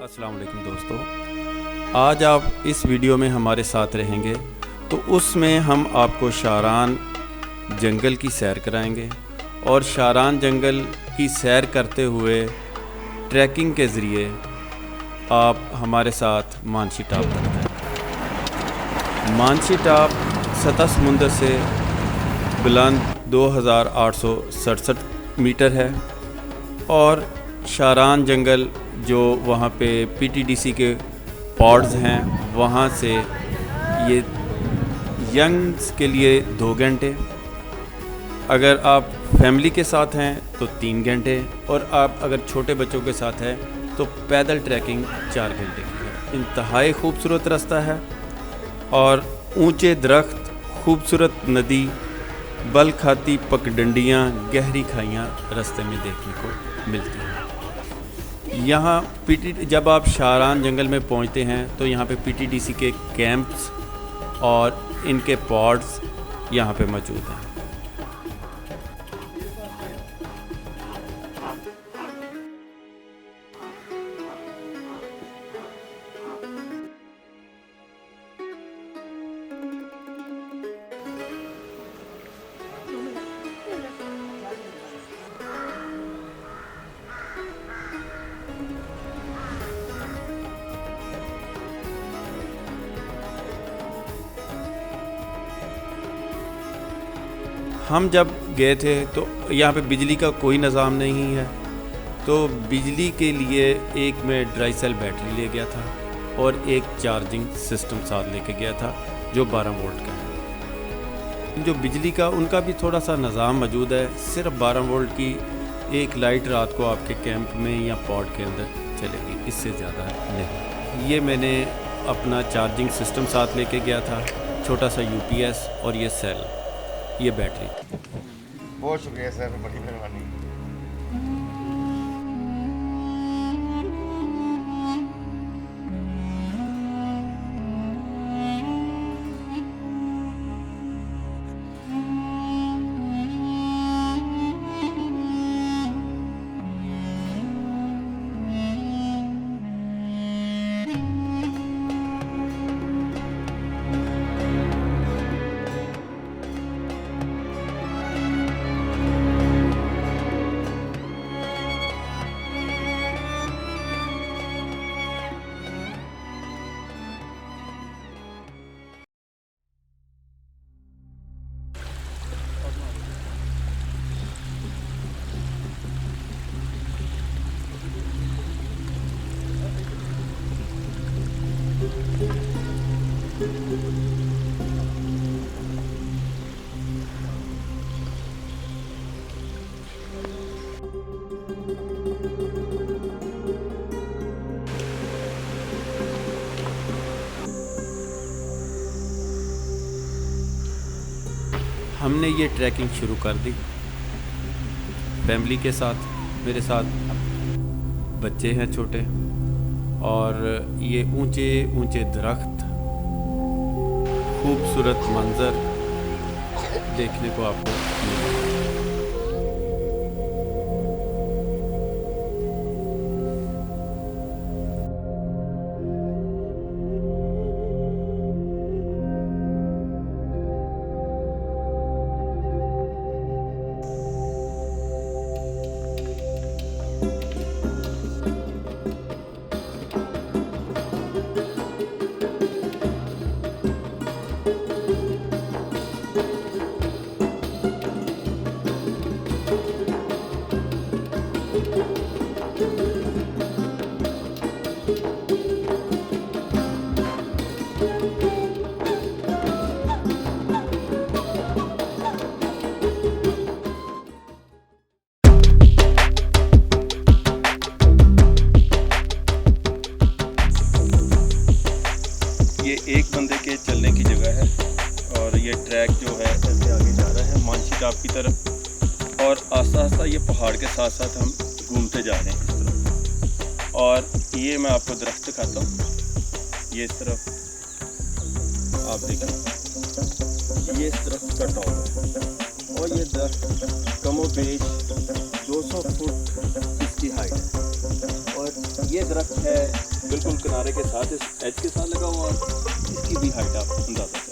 अस्सलाम वालेकुम दोस्तों, आज आप इस वीडियो में हमारे साथ रहेंगे तो उसमें हम आपको शारान जंगल की सैर कराएंगे और शारान जंगल की सैर करते हुए ट्रैकिंग के ज़रिए आप हमारे साथ मानसी टॉप तक जाएंगे। मानसी टॉप सतह समुंदर से बुलंद 2867 मीटर है और शारान जंगल जो वहाँ पे पीटीडीसी के पॉड्स हैं वहाँ से ये यंग्स के लिए 2 घंटे, अगर आप फैमिली के साथ हैं तो 3 घंटे और आप अगर छोटे बच्चों के साथ हैं तो पैदल ट्रैकिंग 4 घंटे की है। इंतहाई खूबसूरत रास्ता है और ऊंचे दरख्त, खूबसूरत नदी, बल खाती पगडंडियाँ, गहरी खाइयाँ रास्ते में देखने को मिलती हैं। यहाँ जब आप शारान जंगल में पहुँचते हैं तो यहाँ पे पीटीडीसी के कैंप्स और इनके पॉड्स यहाँ पे मौजूद हैं। हम जब गए थे तो यहाँ पे बिजली का कोई निज़ाम नहीं है, तो बिजली के लिए एक मैं ड्राई सेल बैटरी ले गया था और एक चार्जिंग सिस्टम साथ लेके गया था जो 12 वोल्ट का है। जो बिजली का उनका भी थोड़ा सा निज़ाम मौजूद है, सिर्फ 12 वोल्ट की एक लाइट रात को आपके कैंप में या पॉड के अंदर चलेगी, इससे ज़्यादा नहीं। ये मैंने अपना चार्जिंग सिस्टम साथ लेके गया था, छोटा सा यूपीएस और ये सेल, ये बैटरी। बहुत शुक्रिया सर, बड़ी मेहरबानी। हमने ये ट्रैकिंग शुरू कर दी फैमिली के साथ। मेरे साथ बच्चे हैं छोटे और ये ऊंचे ऊंचे दरख्त, खूबसूरत मंज़र देखने को आपको मिलेगा। ये एक बंदे के चलने की जगह है और ये ट्रैक जो है ऐसे आगे जा रहा है मानसी टॉप की तरफ और आस्ता आस्ता ये पहाड़ के साथ साथ हम घूमते जा रहे हैं इस तरफ। और ये मैं आपको दरख्त दिखाता हूँ, ये इस तरफ आप देखिए, ये इस दरख्त का टॉप है और ये दरख्त कमोबेश 200 फुट की हाइट है। और ये दरख्त है बिल्कुल किनारे के साथ, इस एज के साथ लगा हुआ, इसकी भी हाइट आप अंदाज़ा करें।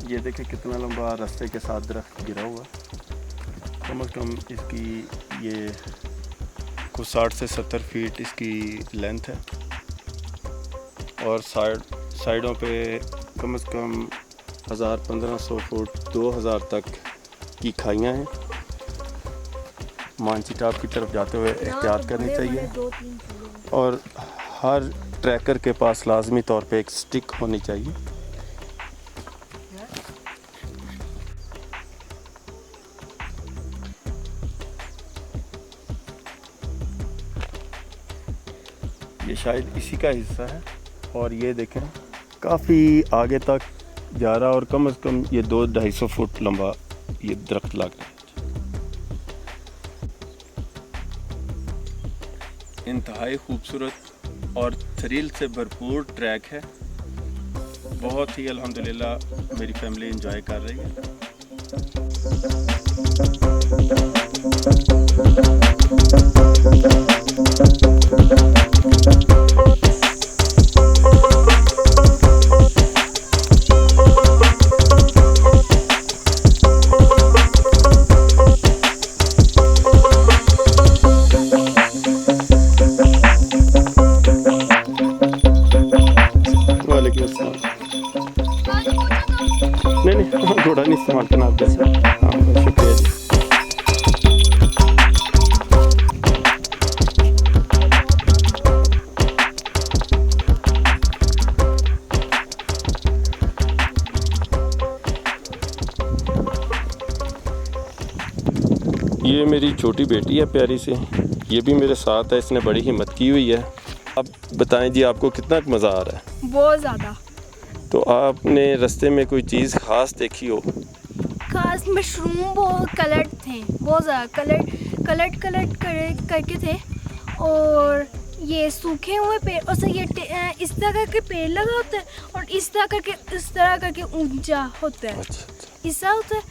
ये देखिए कितना लंबा रास्ते के साथ दरख्त गिरा हुआ। कम से कम इसकी ये कुछ 60 से 70 फीट इसकी लेंथ है और साइडों पे कम से कम 1000-1500 फुट 2000 तक की खाइयाँ हैं। मांझी टाप की तरफ जाते हुए एहतियात करनी चाहिए और हर ट्रैकर के पास लाजमी तौर पे एक स्टिक होनी चाहिए। ये शायद इसी का हिस्सा है और ये देखें काफ़ी आगे तक जा रहा और कम से कम ये 200-250 फुट लंबा ये दरख्त लग रहा है। इंतहाई खूबसूरत और थ्रिल से भरपूर ट्रैक है। बहुत ही अल्हम्दुलिल्लाह मेरी फैमिली एंजॉय कर रही है। नहीं घोड़ा नहीं इस्तेमाल करना आप जैसे। हाँ शुक्रिया जी। ये मेरी छोटी बेटी है प्यारी सी, ये भी मेरे साथ है, इसने बड़ी हिम्मत की हुई है। अब बताएं जी आपको कितना मज़ा आ रहा है? बहुत ज़्यादा। तो आपने रास्ते में कोई चीज़ ख़ास देखी हो? खास मशरूम बहुत कलर थे, बहुत ज़्यादा कलर करके थे और ये सूखे हुए पेड़ और से ये इस तरह करके पेड़ लगा होता है और इस तरह करके ऊंचा होता है। अच्छा। ऐसा होता है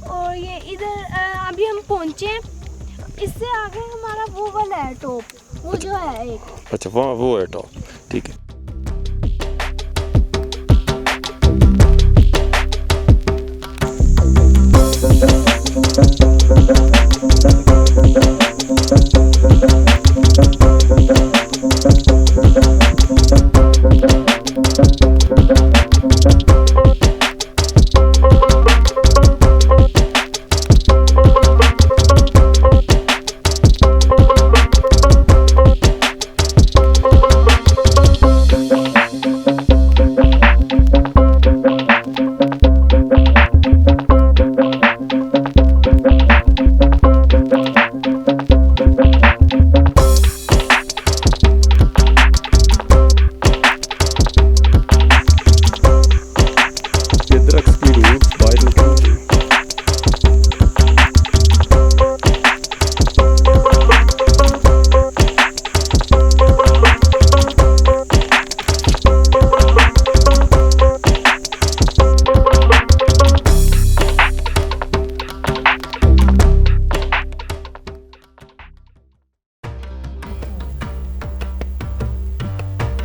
और ये इधर अभी हम पहुँचे हैं, इससे आगे हमारा वो वाला है टॉप, वो जो है एक। अच्छा वहाँ वो है टॉप, ठीक है।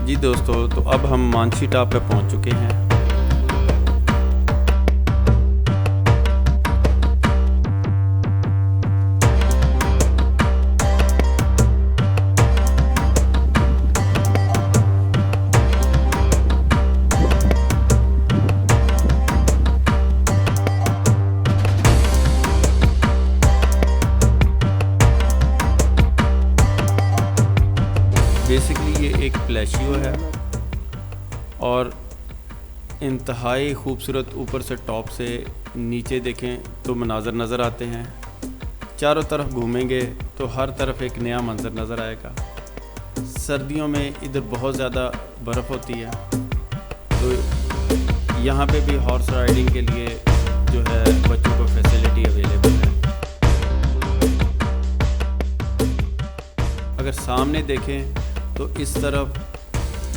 जी दोस्तों, तो अब हम मानसी टाप पे पहुंच चुके हैं। बेसिकली ये एक प्लेशियो है और इंतहाई खूबसूरत ऊपर से टॉप से नीचे देखें तो मनाज़र नज़र आते हैं। चारों तरफ घूमेंगे तो हर तरफ एक नया मंज़र नज़र आएगा। सर्दियों में इधर बहुत ज़्यादा बर्फ़ होती है, तो यहाँ पे भी हॉर्स राइडिंग के लिए जो है बच्चों को फैसिलिटी अवेलेबल है। अगर सामने देखें तो इस तरफ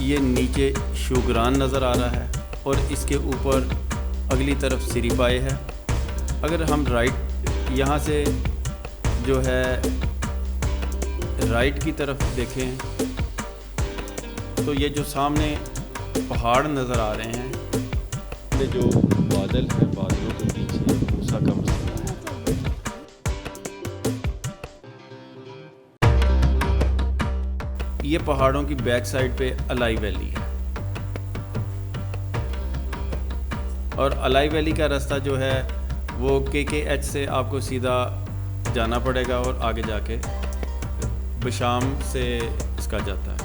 ये नीचे शुगरान नज़र आ रहा है और इसके ऊपर अगली तरफ सिरिपाए है। अगर हम राइट यहाँ से जो है राइट की तरफ देखें तो ये जो सामने पहाड़ नज़र आ रहे हैं, ये जो बादल हैं, बादलों के पीछे मूसा का मसला है। ये पहाड़ों की बैक साइड पे अलाई वैली है और अलाई वैली का रास्ता जो है वो KKH से आपको सीधा जाना पड़ेगा और आगे जाके बशाम से इसका जाता है।